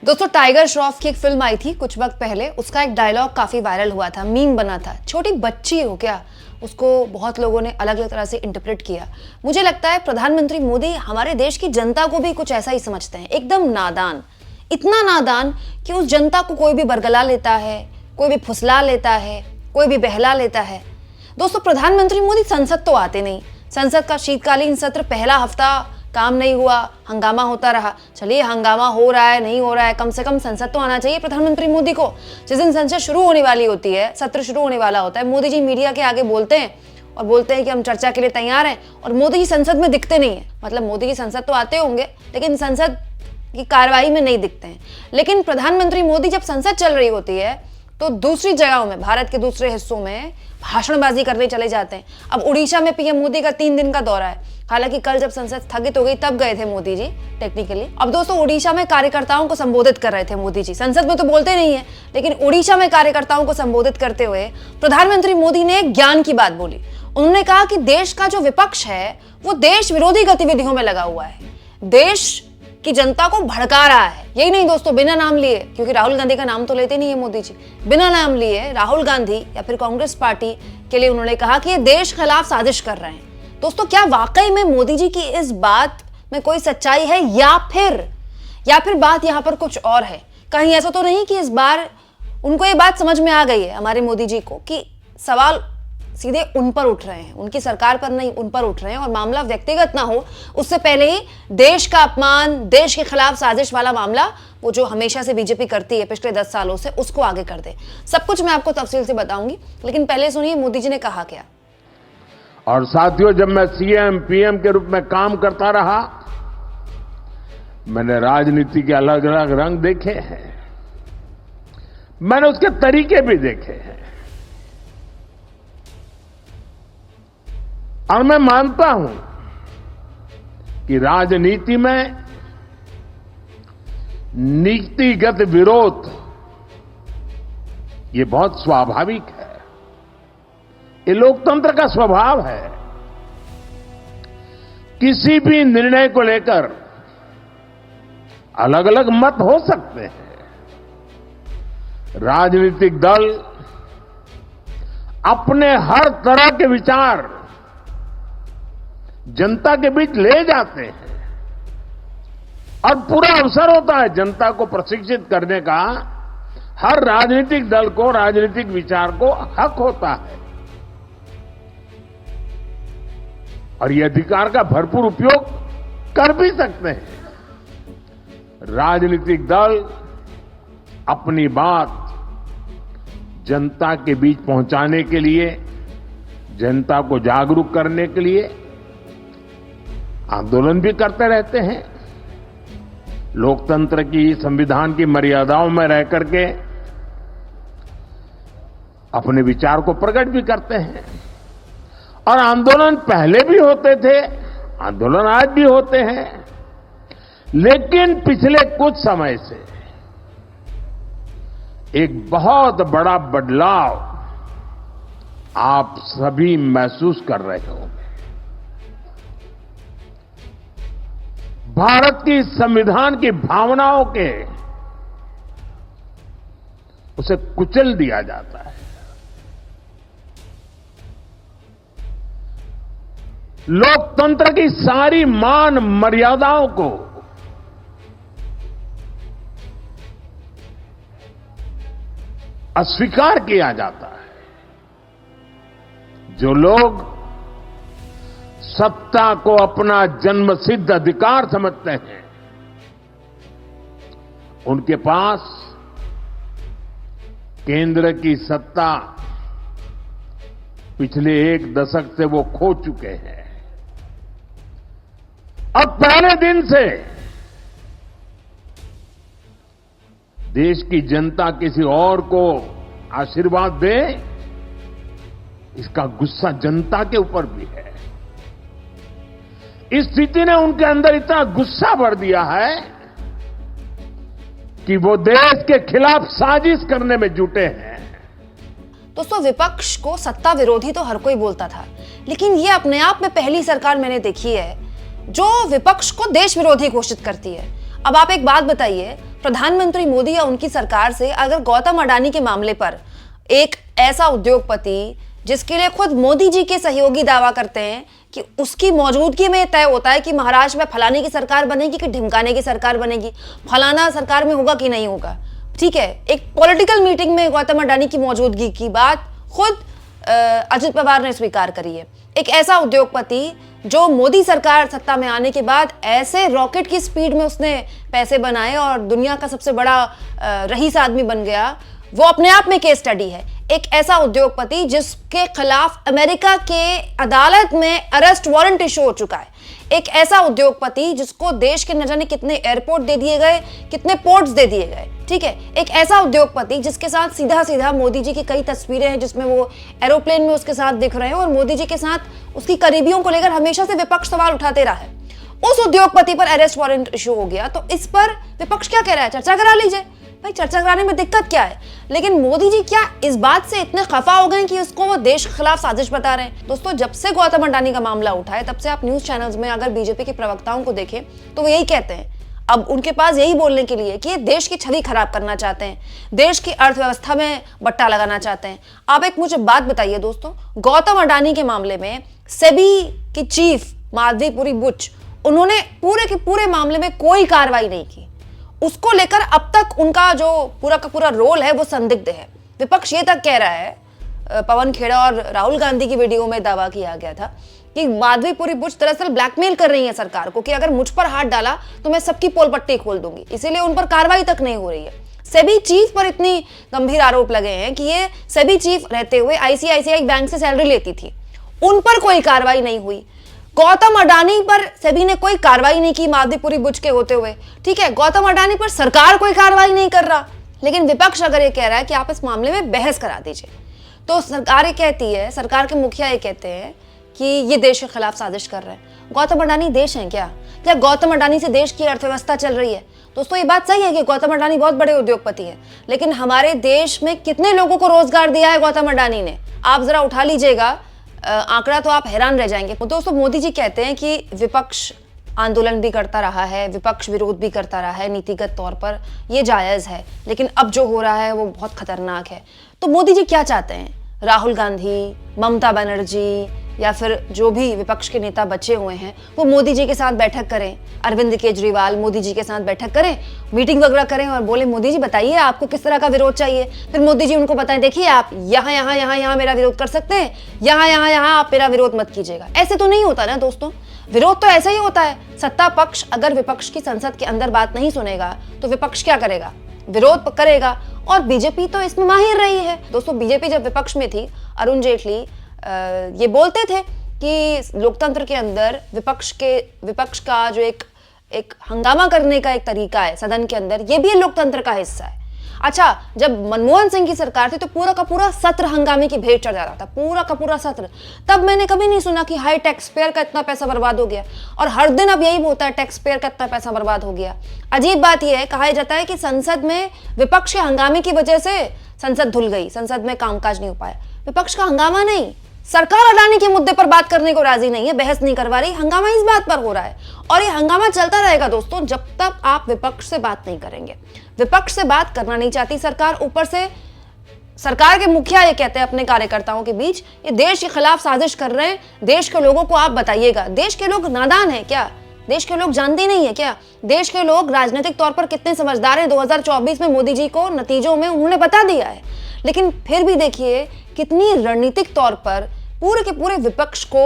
दोस्तों टाइगर श्रॉफ की एक फिल्म आई थी कुछ वक्त पहले। उसका एक डायलॉग काफी वायरल हुआ था, मीम बना था। छोटी बच्ची हो क्या, उसको बहुत लोगों ने अलग अलग तरह से इंटरप्रेट किया। मुझे लगता है प्रधानमंत्री मोदी हमारे देश की जनता को भी कुछ ऐसा ही समझते हैं, एकदम नादान। इतना नादान कि उस जनता को कोई भी बरगला लेता है, कोई भी फुसला लेता है, कोई भी बहला लेता है। दोस्तों प्रधानमंत्री मोदी संसद तो आते नहीं। संसद का शीतकालीन सत्र पहला हफ्ता काम नहीं हुआ, हंगामा होता रहा। चलिए हंगामा हो रहा है नहीं हो रहा है, कम से कम संसद तो आना चाहिए प्रधानमंत्री मोदी को। जिस दिन संसद शुरू होने वाली होती है, सत्र शुरू होने वाला होता है, मोदी जी मीडिया के आगे बोलते हैं और बोलते हैं कि हम चर्चा के लिए तैयार हैं, और मोदी जी संसद में दिखते नहीं है। मतलब मोदी जी संसद तो आते होंगे लेकिन संसद की कार्रवाई में नहीं दिखते हैं। लेकिन प्रधानमंत्री मोदी जब संसद चल रही होती है तो दूसरी जगहों में, भारत के दूसरे हिस्सों में भाषणबाजी करने चले जाते हैं। अब उड़ीसा में पीएम मोदी का 3 दिन का दौरा है। हालांकि कल जब संसद स्थगित हो गई तब गए थे मोदी जी टेक्निकली। अब दोस्तों उड़ीसा में कार्यकर्ताओं को संबोधित कर रहे थे मोदी जी। संसद में तो बोलते नहीं है, लेकिन उड़ीसा में कार्यकर्ताओं को संबोधित करते हुए प्रधानमंत्री मोदी ने एक ज्ञान की बात बोली। उन्होंने कहा कि देश का जो विपक्ष है वो देश विरोधी गतिविधियों में लगा हुआ है, देश की जनता को भड़का रहा है। यही नहीं दोस्तों, बिना नाम लिए, क्योंकि राहुल गांधी का नाम तो लेते नहीं है मोदी जी, बिना नाम लिए राहुल गांधी या फिर कांग्रेस पार्टी के लिए उन्होंने कहा कि ये देश खिलाफ साजिश कर रहे हैं। दोस्तों क्या वाकई में मोदी जी की इस बात में कोई सच्चाई है, या फिर बात यहां पर कुछ और है? कहीं ऐसा तो नहीं कि इस बार उनको ये बात समझ में आ गई है हमारे मोदी जी को कि सवाल सीधे उन पर उठ रहे हैं, उनकी सरकार पर नहीं, उन पर उठ रहे हैं, और मामला व्यक्तिगत ना हो उससे पहले ही देश का अपमान, देश के खिलाफ साजिश वाला मामला, वो जो हमेशा से बीजेपी करती है पिछले 10 सालों से, उसको आगे कर दे। सब कुछ मैं आपको तफसील से बताऊंगी, लेकिन पहले सुनिए मोदी जी ने कहा क्या। और साथियों, जब मैं सीएम पीएम के रूप में काम करता रहा, मैंने राजनीति के अलग अलग रंग देखे हैं, मैंने उसके तरीके भी देखे हैं, और मैं मानता हूं कि राजनीति में नीतिगत विरोध ये बहुत स्वाभाविक है, ये लोकतंत्र का स्वभाव है। किसी भी निर्णय को लेकर अलग अलग मत हो सकते हैं। राजनीतिक दल अपने हर तरह के विचार जनता के बीच ले जाते हैं, और पूरा अवसर होता है जनता को प्रशिक्षित करने का। हर राजनीतिक दल को राजनीतिक विचार को हक होता है, और ये अधिकार का भरपूर उपयोग कर भी सकते हैं। राजनीतिक दल अपनी बात जनता के बीच पहुंचाने के लिए, जनता को जागरूक करने के लिए आंदोलन भी करते रहते हैं। लोकतंत्र की, संविधान की मर्यादाओं में रह करके अपने विचार को प्रकट भी करते हैं। और आंदोलन पहले भी होते थे, आंदोलन आज भी होते हैं, लेकिन पिछले कुछ समय से एक बहुत बड़ा बदलाव आप सभी महसूस कर रहे होंगे। भारत की संविधान की भावनाओं के उसे कुचल दिया जाता है। लोकतंत्र की सारी मान मर्यादाओं को अस्वीकार किया जाता है। जो लोग सत्ता को अपना जन्मसिद्ध अधिकार समझते हैं, उनके पास केंद्र की सत्ता पिछले 1 दशक से वो खो चुके हैं। अब पहले दिन से देश की जनता किसी और को आशीर्वाद दे, इसका गुस्सा जनता के ऊपर भी है। इस स्थिति ने उनके अंदर इतना गुस्सा भर दिया है कि वो देश के खिलाफ साजिश करने में जुटे हैं। दोस्तों विपक्ष को सत्ता विरोधी तो हर कोई बोलता था, लेकिन ये अपने आप में पहली सरकार मैंने देखी है जो विपक्ष को देश विरोधी घोषित करती है। अब आप एक बात बताइए, प्रधानमंत्री मोदी या उनकी सरकार से अगर गौतम अडानी के मामले पर एक ऐसा उद्योगपति जिसके लिए खुद मोदी जी के सहयोगी दावा करते हैं कि उसकी मौजूदगी में तय होता है कि महाराष्ट्र में फलाने की सरकार बनेगी कि ढिमकाने की सरकार बनेगी, फलाना सरकार में होगा कि नहीं होगा, ठीक है, एक पॉलिटिकल मीटिंग में गौतम अडानी की मौजूदगी की बात खुद अजित पवार ने स्वीकार करी है। एक ऐसा उद्योगपति जो मोदी सरकार सत्ता में आने के बाद ऐसे रॉकेट की स्पीड में उसने पैसे बनाए और दुनिया का सबसे बड़ा रईस आदमी बन गया, वो अपने आप में केस स्टडी है। एक ऐसा उद्योगपति जिसके खिलाफ अमेरिका के अदालत में अरेस्ट वारंट इशू हो चुका है। एक ऐसा उद्योगपति जिसको देश के न जाने कितने एयरपोर्ट दे दिए गए, कितने पोर्ट्स दे दिए गए, ठीक है। एक ऐसा उद्योगपति जिसके साथ सीधा सीधा मोदी जी की कई तस्वीरें हैं जिसमें वो एरोप्लेन में उसके साथ दिख रहे हैं और मोदी जी के साथ उसकी करीबियों को लेकर हमेशा से विपक्ष सवाल उठाते रहा है। उस उद्योगपति पर अरेस्ट वारंट इशू हो गया, तो इस पर विपक्ष क्या कह रहा है? चर्चा करा लीजिए भाई, चर्चा कराने में दिक्कत क्या है? लेकिन मोदी जी क्या इस बात से इतने खफा हो गए कि उसको वो देश के खिलाफ साजिश बता रहे हैं? दोस्तों, जब से गौतम अडानी का मामला उठा है तब से आप न्यूज चैनल्स में अगर बीजेपी के प्रवक्ताओं को देखें तो वो यही कहते हैं, अब उनके पास यही बोलने के लिए कि ये देश की छवि खराब करना चाहते हैं, देश की अर्थव्यवस्था में बट्टा लगाना चाहते हैं। आप एक मुझे बात बताइए दोस्तों, गौतम अडानी के मामले में सेबी की चीफ माधवीपुरी बुच, उन्होंने पूरे के पूरे मामले में कोई कार्रवाई नहीं की। उसको लेकर अब तक उनका जो पूरा का पूरा रोल है वो संदिग्ध है। विपक्ष ये तक कह रहा है, पवन खेड़ा और राहुल गांधी की वीडियो में दावा किया गया था कि माधवीपुरी बुच दरअसल ब्लैकमेल कर रही है सरकार को कि अगर मुझ पर हाथ डाला तो मैं सबकी पोल पट्टी खोल दूंगी, इसीलिए उन पर कार्रवाई तक नहीं हो रही है। सेबी चीफ पर इतनी गंभीर आरोप लगे हैं कि ये सेबी चीफ रहते हुए आईसीआईसीआई बैंक से सैलरी लेती थी, उन पर कोई कार्रवाई नहीं हुई। गौतम अडानी पर सेबी ने कोई कार्रवाई नहीं की माधवीपुरी बुच के होते हुए, ठीक है। गौतम अडानी पर सरकार कोई कार्रवाई नहीं कर रहा, लेकिन विपक्ष अगर ये कह रहा है कि आप इस मामले में बहस करा दीजिए, तो सरकार ये कहती है, सरकार के मुखिया ये कहते हैं कि ये देश के खिलाफ साजिश कर रहे हैं। गौतम अडानी देश हैं क्या? क्या गौतम अडानी से देश की अर्थव्यवस्था चल रही है? दोस्तों, ये बात सही है कि गौतम अडानी बहुत बड़े उद्योगपति हैं, लेकिन हमारे देश में कितने लोगों को रोजगार दिया है गौतम अडानी ने? आप जरा उठा लीजिएगा आंकड़ा, तो आप हैरान रह जाएंगे। दोस्तों, मोदी जी कहते हैं कि विपक्ष आंदोलन भी करता रहा है, विपक्ष विरोध भी करता रहा है, नीतिगत तौर पर ये जायज़ है, लेकिन अब जो हो रहा है वो बहुत खतरनाक है। तो मोदी जी क्या चाहते हैं? राहुल गांधी, ममता बनर्जी या फिर जो भी विपक्ष के नेता बचे हुए हैं वो मोदी जी के साथ बैठक करें, अरविंद केजरीवाल मोदी जी के साथ बैठक करें, मीटिंग वगैरह करें और बोले मोदी जी बताइए आपको किस तरह का विरोध चाहिए। फिर मोदी जी उनको बताएं, देखिए आप यहाँ यहाँ यहाँ यहाँ मेरा विरोध कर सकते हैं, यहाँ यहाँ यहाँ आप मेरा विरोध मत कीजिएगा। ऐसे तो नहीं होता ना दोस्तों, विरोध तो ऐसा ही होता है। सत्ता पक्ष अगर विपक्ष की संसद के अंदर बात नहीं सुनेगा तो विपक्ष क्या करेगा? विरोध करेगा, और बीजेपी तो इसमें माहिर रही है। दोस्तों, बीजेपी जब विपक्ष में थी, अरुण जेटली ये बोलते थे कि लोकतंत्र के अंदर विपक्ष का जो एक हंगामा करने का एक तरीका है सदन के अंदर, ये भी लोकतंत्र का हिस्सा है। अच्छा, जब मनमोहन सिंह की सरकार थी तो पूरा का पूरा सत्र हंगामे की भेंट चढ़ जाता था, पूरा का पूरा सत्र। तब मैंने कभी नहीं सुना कि हाई टैक्स पेयर का इतना पैसा बर्बाद हो गया, और हर दिन अब यही होता है, टैक्स पेयर का इतना पैसा बर्बाद हो गया। अजीब बात यह है, कहा जाता है कि संसद में विपक्ष के हंगामे की वजह से संसद धुल गई, संसद में कामकाज नहीं हो पाया। विपक्ष का हंगामा नहीं, सरकार अडानी के मुद्दे पर बात करने को राजी नहीं है, बहस नहीं करवा रही, हंगामा इस बात पर हो रहा है। और ये हंगामा चलता रहेगा दोस्तों जब तक आप विपक्ष से बात नहीं करेंगे। विपक्ष से बात करना नहीं चाहती सरकार, ऊपर से सरकार के मुखिया ये कहते हैं अपने कार्यकर्ताओं के बीच, ये देश के खिलाफ साजिश कर रहे हैं, देश के लोगों को आप बताइएगा। देश के लोग नादान है क्या? देश के लोग जानते नहीं है क्या? देश के लोग राजनीतिक तौर पर कितने समझदार हैं? 2024 में मोदी जी को नतीजों में उन्होंने बता दिया है, लेकिन फिर भी देखिए कितनी रणनीतिक तौर पर पूरे के पूरे विपक्ष को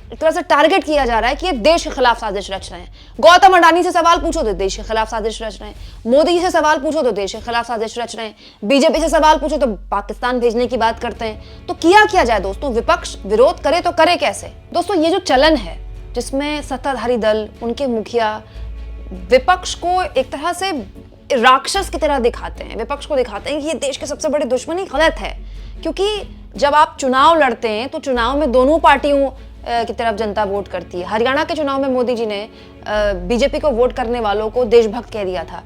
एक तरह से टारगेट किया जा रहा है कि ये देश के खिलाफ साजिश रच रहे हैं। गौतम अडानी से सवाल पूछो तो देश के खिलाफ साजिश रच रहे हैं, मोदी से सवाल पूछो तो देश के खिलाफ साजिश रच रहे हैं, बीजेपी से सवाल पूछो तो पाकिस्तान भेजने की बात करते हैं। तो किया जाए दोस्तों? विपक्ष विरोध करे तो करे कैसे? दोस्तों, ये जो चलन है जिसमें सत्ताधारी दल, उनके मुखिया विपक्ष को एक तरह से राक्षस की तरह दिखाते हैं, विपक्ष को दिखाते हैं कि ये देश के सबसे बड़े दुश्मन, ही गलत है। क्योंकि जब आप चुनाव लड़ते हैं तो चुनाव में दोनों पार्टियों की तरफ जनता वोट करती है। हरियाणा के चुनाव में मोदी जी ने बीजेपी को वोट करने वालों को देशभक्त कह दिया था।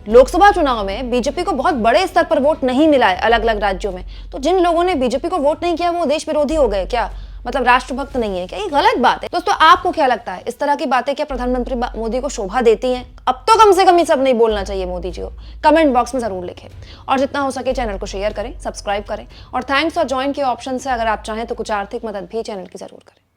लोकसभा चुनाव में बीजेपी को बहुत बड़े स्तर पर वोट नहीं मिला है अलग अलग राज्यों में, तो जिन लोगों ने बीजेपी को वोट नहीं किया वो देश विरोधी हो गए क्या? मतलब राष्ट्रभक्त नहीं है क्या? ये गलत बात है। दोस्तों, आपको क्या लगता है, इस तरह की बातें क्या प्रधानमंत्री मोदी को शोभा देती हैं? अब तो कम से कम ये सब नहीं बोलना चाहिए मोदी जी को। कमेंट बॉक्स में जरूर लिखें और जितना हो सके चैनल को शेयर करें, सब्सक्राइब करें और थैंक्स फॉर ज्वाइन के ऑप्शन से अगर आप चाहें तो कुछ आर्थिक मदद भी चैनल की जरूर करें।